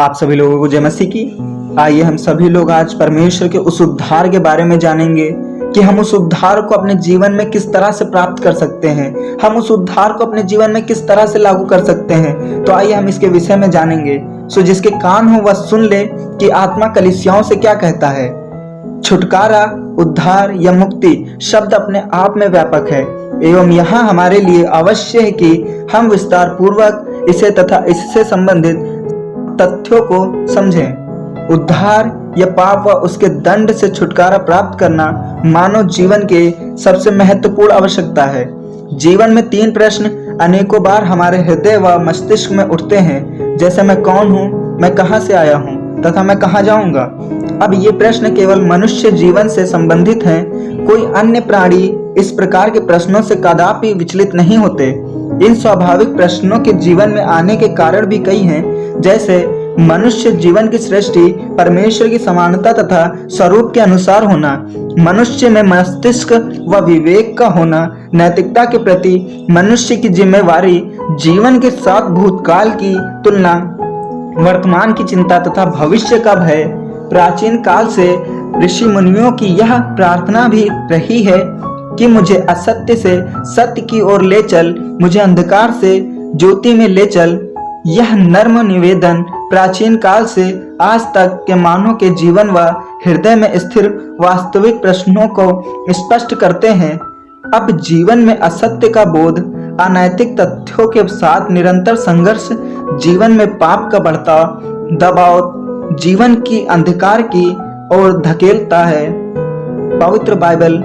आप सभी लोगों को जय मसीह की। आइए हम सभी लोग आज परमेश्वर के उस उद्धार के बारे में जानेंगे कि हम उस उद्धार को अपने जीवन में किस तरह से प्राप्त कर सकते हैं, हम उस उद्धार को अपने जीवन में किस तरह से लागू कर सकते हैं। तो आइए हम इसके विषय में जानेंगे। सो जिसके कान हो वह सुन ले कि आत्मा कलीसियाओं से क्या कहता है। छुटकारा, उद्धार या मुक्ति शब्द अपने आप में व्यापक है एवं यहाँ हमारे लिए आवश्यक है कि हम विस्तार पूर्वक इसे तथा इससे संबंधित तथ्यों को समझें। उद्धार या पाप व उसके दंड से छुटकारा प्राप्त करना मानव जीवन के सबसे महत्वपूर्ण आवश्यकता है। जीवन में 3 प्रश्न अनेकों बार हमारे हृदय व मस्तिष्क में उठते हैं, जैसे मैं कौन हूँ, मैं कहाँ से आया हूँ तथा मैं कहाँ जाऊंगा। अब ये प्रश्न केवल मनुष्य जीवन से संबंधित हैं। कोई अन्य प्राणी इस प्रकार के प्रश्नों से कदापि विचलित नहीं होते। इन स्वाभाविक प्रश्नों के जीवन में आने के कारण भी कई हैं, जैसे मनुष्य जीवन की सृष्टि, परमेश्वर की समानता तथा स्वरूप के अनुसार होना, मनुष्य में मस्तिष्क व विवेक का होना, नैतिकता के प्रति मनुष्य की जिम्मेवारी, जीवन के साथ भूतकाल की तुलना, वर्तमान की चिंता तथा भविष्य का भय। प्राचीन काल से ऋषि मुनियों की यह प्रार्थना भी रही है कि मुझे असत्य से सत्य की ओर ले चल, मुझे अंधकार से ज्योति में ले चल। यह नर्म निवेदन प्राचीन काल से आज तक के मानव के जीवन व हृदय में स्थिर वास्तविक प्रश्नों को स्पष्ट करते हैं। अब जीवन में असत्य का बोध, अनैतिक तथ्यों के साथ निरंतर संघर्ष, जीवन में पाप का बढ़ता दबाव जीवन की अंधकार की ओर धकेलता है। पवित्र बाइबल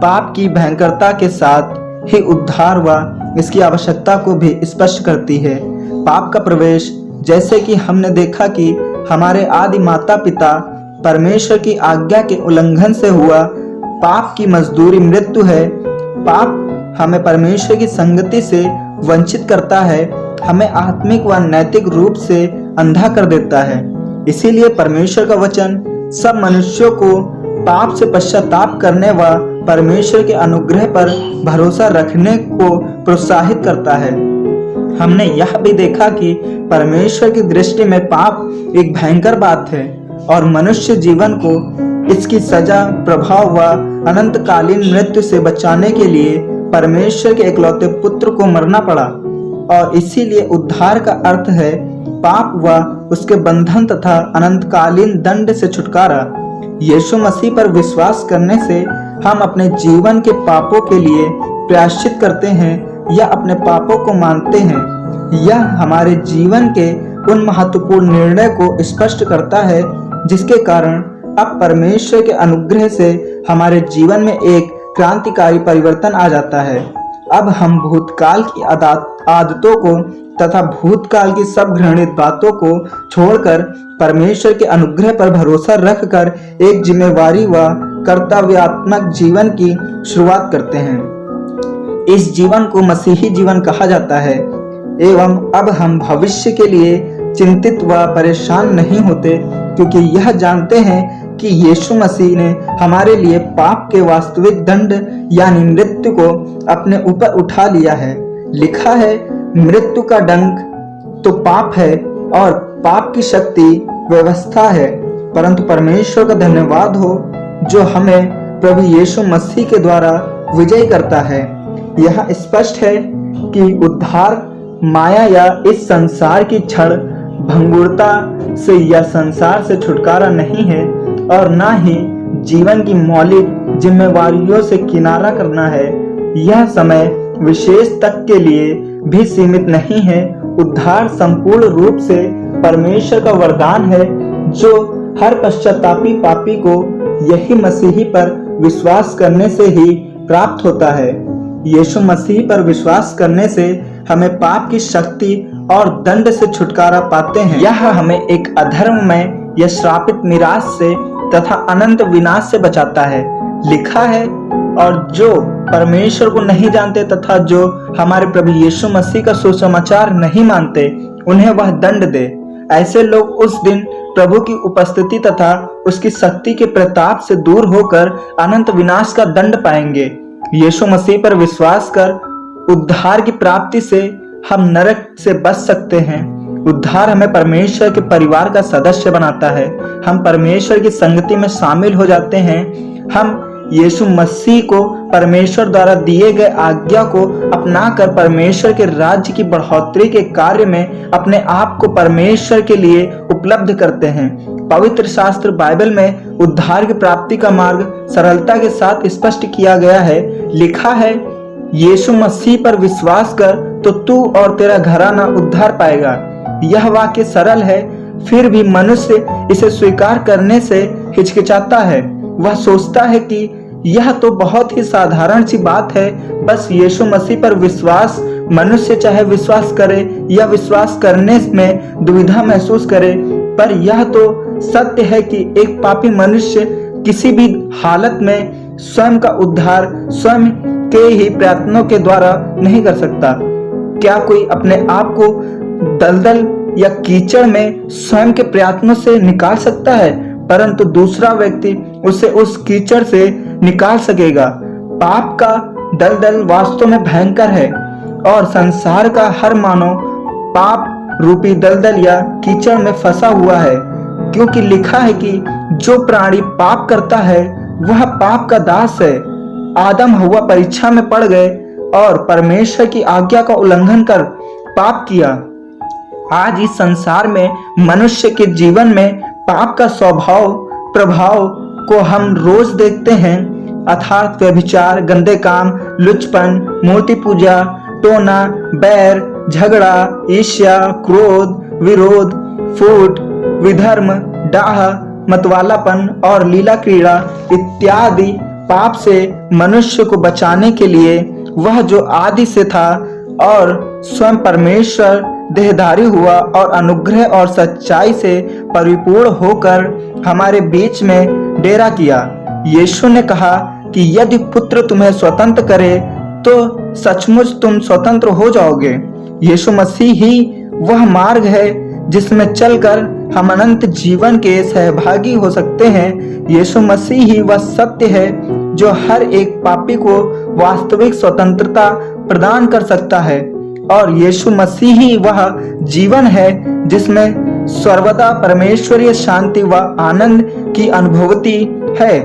पाप की भयंकरता के साथ ही उद्धार व इसकी आवश्यकता को भी स्पष्ट करती है। पाप का प्रवेश, जैसे कि हमने देखा कि हमारे आदि माता पिता परमेश्वर की आज्ञा के उल्लंघन से हुआ। पाप की मजदूरी मृत्यु है। पाप हमें परमेश्वर की संगति से वंचित करता है, हमें आत्मिक व नैतिक रूप से अंधा कर देता है। इसीलिए परमेश्वर का वचन सब मनुष्यों को पाप से पश्चाताप करने व परमेश्वर के अनुग्रह पर भरोसा रखने को प्रोत्साहित करता है। हमने यह भी देखा कि परमेश्वर की दृष्टि में पाप एक भयंकर बात है और मनुष्य जीवन को इसकी सजा, प्रभाव व अनंतकालीन मृत्यु से बचाने के लिए परमेश्वर के इकलौते पुत्र को मरना पड़ा। और इसीलिए उद्धार का अर्थ है पाप व उसके बंधन तथा अनंतकालीन दंड से छुटकारा। यीशु मसीह पर विश्वास करने से हम अपने जीवन के पापों के लिए प्रायश्चित करते हैं या अपने पापों को मानते हैं। यह हमारे जीवन के उन महत्वपूर्ण निर्णय को स्पष्ट करता है जिसके कारण अब परमेश्वर के अनुग्रह से हमारे जीवन में एक क्रांतिकारी परिवर्तन आ जाता है। अब हम भूतकाल की आदतों को तथा भूतकाल की सब घृणित बातों को छोड़कर परमेश्वर के अनुग्रह पर भरोसा रखकर एक जिम्मेवारी व कर्तव्यात्मक जीवन की शुरुआत करते हैं। इस जीवन को मसीही जीवन कहा जाता है एवं अब हम भविष्य के लिए चिंतित व परेशान नहीं होते, क्योंकि यह जानते हैं कि यीशु मसीह ने हमारे लिए पाप के वास्तविक दंड यानी मृत्यु को अपने ऊपर उठा लिया है। लिखा है, मृत्यु का डंक तो पाप है और पाप की शक्ति व्यवस्था है, परंतु परमेश्वर का धन्यवाद हो जो हमें प्रभु यीशु मसीह के द्वारा विजय करता है। यह स्पष्ट है कि उद्धार माया या इस संसार की क्षण भंगुरता से या संसार से छुटकारा नहीं है और ना ही जीवन की मौलिक जिम्मेवारियों से किनारा करना है। यह समय विशेष तक के लिए भी सीमित नहीं है। उद्धार संपूर्ण रूप से परमेश्वर का वरदान है जो हर पश्चातापी पापी को यही मसीही पर विश्वास करने से ही प्राप्त होता है। यीशु मसीह पर विश्वास करने से हमें पाप की शक्ति और दंड से छुटकारा पाते हैं। यह हमें एक अधर्म में या श्रापित निराश से तथा अनंत विनाश से बचाता है। लिखा है, और जो परमेश्वर को नहीं जानते तथा जो हमारे प्रभु यीशु मसीह का सुसमाचार नहीं मानते, उन्हें वह दंड दे। ऐसे लोग उस दिन प्रभु की उपस्थिति तथा उसकी शक्ति के प्रताप से दूर होकर अनंत विनाश का दंड पाएंगे। यीशु मसीह पर विश्वास कर उद्धार की प्राप्ति से हम नरक से बच सकते हैं। उद्धार हमें परमेश्वर के परिवार का सदस्य बनाता है। हम परमेश्वर की संगति में शामिल हो जाते हैं। हम यीशु मसीह को परमेश्वर द्वारा दिए गए आज्ञा को अपनाकर परमेश्वर के राज्य की बढ़ोतरी के कार्य में अपने आप को परमेश्वर के लिए उपलब्ध करते हैं। पवित्र शास्त्र बाइबल में उद्धार की प्राप्ति का मार्ग सरलता के साथ स्पष्ट किया गया है। लिखा है, यीशु मसीह पर विश्वास कर तो तू और तेरा घराना उद्धार पाएगा। यह वाक्य सरल है, फिर भी मनुष्य इसे स्वीकार करने से हिचकिचाता है। वह सोचता है कि यह तो बहुत ही साधारण सी बात है, बस यीशु मसीह पर विश्वास। मनुष्य चाहे विश्वास करे या विश्वास करने में दुविधा महसूस करे, पर यह तो सत्य है कि एक पापी मनुष्य किसी भी हालत में स्वयं का उद्धार स्वयं के ही प्रयत्नों के द्वारा नहीं कर सकता। क्या कोई अपने आप को दलदल या कीचड़ में स्वयं के प्रयत्नों से निकाल सकता है? परंतु दूसरा व्यक्ति उसे उस कीचड़ से निकाल सकेगा। पाप का दलदल वास्तव में भयंकर है और संसार का हर मानव पाप रूपी दलदल या कीचड़ में फंसा हुआ है, क्योंकि लिखा है कि जो प्राणी पाप करता है वह पाप का दास है। आदम हव्वा परीक्षा में पड़ गए और परमेश्वर की आज्ञा का उल्लंघन कर पाप किया। आज इस संसार में मनुष्य के जीवन में पाप का स्वभाव प्रभाव को हम रोज देखते हैं, अर्थात व्यभिचार, गंदे काम, लुचपन, मूर्ति पूजा, टोना, बैर, झगड़ा, ईर्ष्या, क्रोध, विरोध, फूट, विधर्म, डाह, मतवालापन और लीला क्रीड़ा इत्यादि पाप से मनुष्य को बचाने के लिए वह जो आदि से था और स्वयं परमेश्वर देहधारी हुआ और अनुग्रह और सच्चाई से परिपूर्ण होकर हमारे बीच में डेरा किया। यीशु ने कहा कि यदि पुत्र तुम्हें स्वतंत्र करे तो सचमुच तुम स्वतंत्र हो जाओगे। यीशु मसीह ही वह मार्ग है जिसमें चलकर हम अनंत जीवन के सहभागी हो सकते हैं। यीशु मसीह ही वह सत्य है जो हर एक पापी को वास्तविक स्वतंत्रता प्रदान कर सकता है, और यीशु मसीह ही वह जीवन है जिसमें सर्वदा परमेश्वरीय शांति व आनंद की अनुभूति है।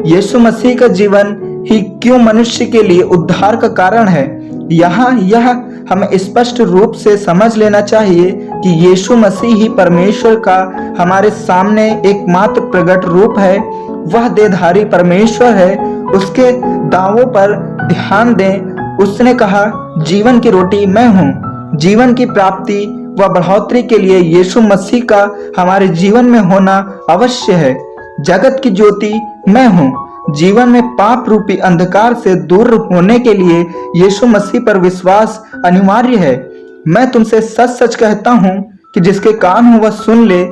यीशु मसीह का जीवन ही क्यों मनुष्य के लिए उद्धार का कारण है, यहाँ यह हमें स्पष्ट रूप से समझ लेना चाहिए कि यीशु मसीह ही परमेश्वर का हमारे सामने एकमात्र प्रकट रूप है। वह देहधारी परमेश्वर है। उसके दावों पर ध्यान दें। उसने कहा, जीवन की रोटी मैं हूँ। जीवन की प्राप्ति व बढ़ोतरी के लिए यीशु मसीह का हमारे जीवन में होना अवश्य है। जगत की ज्योति मैं हूँ। जीवन में पाप रूपी अंधकार से दूर होने के लिए यीशु मसीह पर विश्वास अनिवार्य है। मैं तुमसे सच सच कहता हूँ कि जिसके कान हो वह सुन ले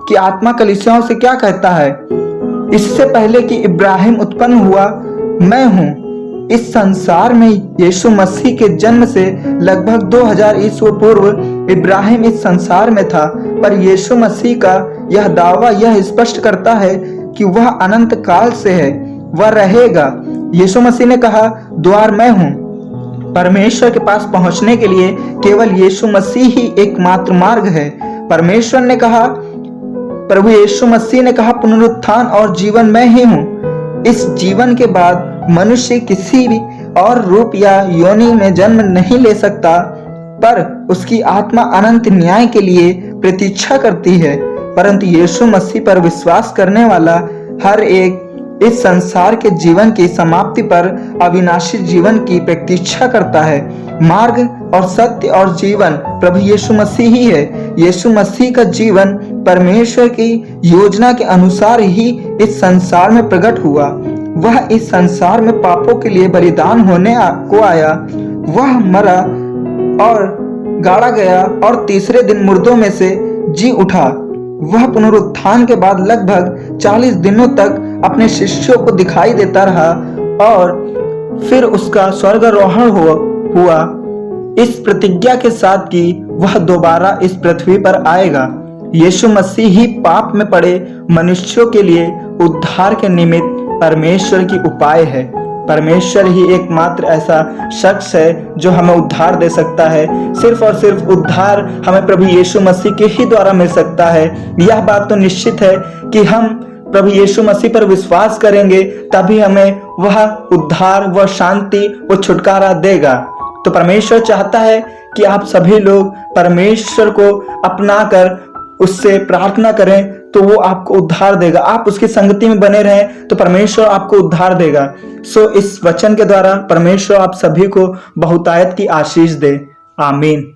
कि आत्मा कलीसियाओं से क्या कहता है। इससे पहले कि इब्राहिम उत्पन्न हुआ मैं हूँ। इस संसार में यीशु मसीह के जन्म से लगभग 2000 ईस्वी पूर्व इब्राहिम इस संसार में था, पर यीशु मसीह का यह दावा यह स्पष्ट करता है कि वह अनंत काल से है, वह रहेगा। यीशु मसीह ने कहा, द्वार मैं हूँ। परमेश्वर के पास पहुंचने के लिए केवल यीशु मसीह ही एकमात्र मार्ग है। परमेश्वर ने कहा, प्रभु यीशु मसीह ने कहा, पुनरुत्थान और जीवन मैं ही हूँ। इस जीवन के बाद मनुष्य किसी भी और रूप या योनि में जन्म नहीं ले सकता, पर उसकी आत्मा अनंत न्याय के लिए प्रतीक्षा करती है। परंतु यीशु मसीह पर विश्वास करने वाला हर एक इस संसार के जीवन की समाप्ति पर अविनाशी जीवन की प्रतीक्षा करता है। मार्ग और सत्य और जीवन प्रभु यीशु मसीह ही है। यीशु मसीह का जीवन परमेश्वर की योजना के अनुसार ही इस संसार में प्रकट हुआ। वह इस संसार में पापों के लिए बलिदान होने को आया। वह मरा और गाड़ा गया और तीसरे दिन मुर्दों में से जी उठा। वह पुनरुत्थान के बाद लगभग 40 दिनों तक अपने शिष्यों को दिखाई देता रहा और फिर उसका स्वर्गारोहण हुआ इस प्रतिज्ञा के साथ कि वह दोबारा इस पृथ्वी पर आएगा। यीशु मसीह ही पाप में पड़े मनुष्यों के लिए उद्धार के निमित्त परमेश्वर की उपाय है। परमेश्वर ही एकमात्र ऐसा शख्स है जो हमें उद्धार दे सकता है। सिर्फ और सिर्फ उद्धार हमें प्रभु यीशु मसीह के ही द्वारा मिल सकता है। यह बात तो निश्चित है कि हम प्रभु यीशु मसीह पर विश्वास करेंगे तभी हमें वह उद्धार, वह शांति, वह छुटकारा देगा। तो परमेश्वर चाहता है कि आप सभी लोग परमेश्वर को अपनाकर उससे प्रार्थना करें तो वो आपको उद्धार देगा। आप उसकी संगति में बने रहें तो परमेश्वर आपको उद्धार देगा। सो इस वचन के द्वारा परमेश्वर आप सभी को बहुतायत की आशीष दे। आमीन।